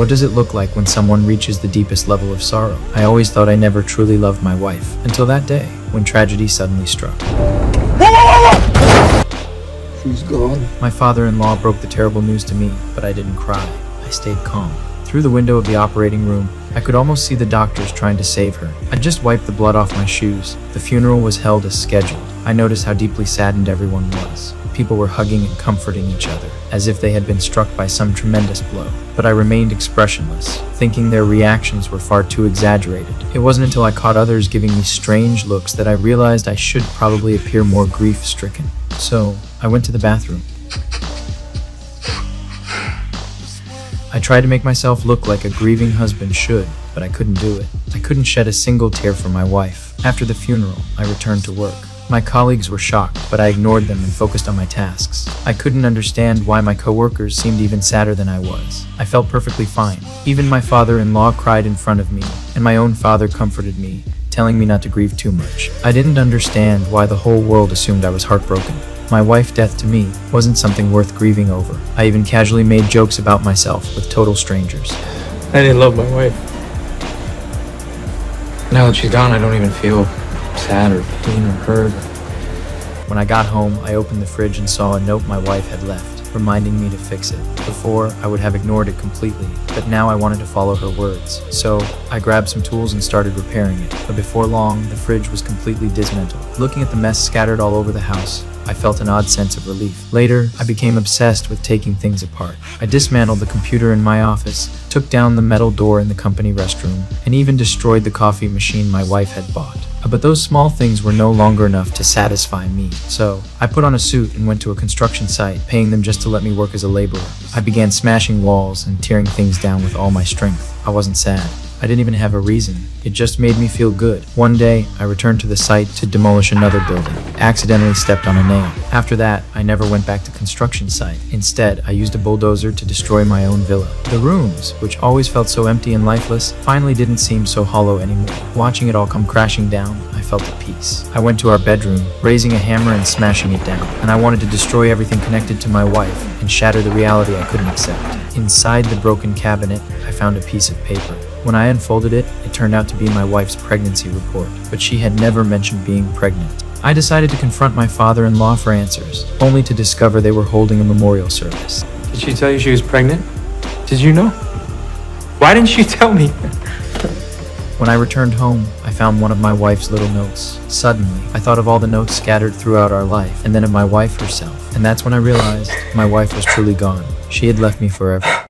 What does it look like when someone reaches the deepest level of sorrow? I always thought I never truly loved my wife, until that day, when tragedy suddenly struck. She's gone. My father-in-law broke the terrible news to me, but I didn't cry. I stayed calm. Through the window of the operating room, I could almost see the doctors trying to save her. I just wiped the blood off my shoes. The funeral was held as scheduled. I noticed how deeply saddened everyone was. People were hugging and comforting each other, as if they had been struck by some tremendous blow. But I remained expressionless, thinking their reactions were far too exaggerated. It wasn't until I caught others giving me strange looks that I realized I should probably appear more grief-stricken. So, I went to the bathroom. I tried to make myself look like a grieving husband should, but I couldn't do it. I couldn't shed a single tear for my wife. After the funeral, I returned to work. My colleagues were shocked, but I ignored them and focused on my tasks. I couldn't understand why my coworkers seemed even sadder than I was. I felt perfectly fine. Even my father-in-law cried in front of me, and my own father comforted me, telling me not to grieve too much. I didn't understand why the whole world assumed I was heartbroken. My wife's death to me wasn't something worth grieving over. I even casually made jokes about myself with total strangers. I didn't love my wife. Now that she's gone, I don't even feel sad or pain or hurt. When I got home, I opened the fridge and saw a note my wife had left, reminding me to fix it. Before, I would have ignored it completely, but now I wanted to follow her words. So, I grabbed some tools and started repairing it. But before long, the fridge was completely dismantled. Looking at the mess scattered all over the house, I felt an odd sense of relief. Later, I became obsessed with taking things apart. I dismantled the computer in my office, took down the metal door in the company restroom, and even destroyed the coffee machine my wife had bought. But those small things were no longer enough to satisfy me. So, I put on a suit and went to a construction site, paying them just to let me work as a laborer. I began smashing walls and tearing things down with all my strength. I wasn't sad. I didn't even have a reason. It just made me feel good. One day, I returned to the site to demolish another building. Accidentally stepped on a nail. After that, I never went back to construction site. Instead, I used a bulldozer to destroy my own villa. The rooms, which always felt so empty and lifeless, finally didn't seem so hollow anymore. Watching it all come crashing down, I felt at peace. I went to our bedroom, raising a hammer and smashing it down. And I wanted to destroy everything connected to my wife and shatter the reality I couldn't accept. Inside the broken cabinet, I found a piece of paper. When I unfolded it, it turned out to be my wife's pregnancy report, but she had never mentioned being pregnant. I decided to confront my father-in-law for answers, only to discover they were holding a memorial service. Did she tell you she was pregnant? Did you know? Why didn't she tell me? When I returned home, I found one of my wife's little notes. Suddenly, I thought of all the notes scattered throughout our life, and then of my wife herself. And that's when I realized my wife was truly gone. She had left me forever.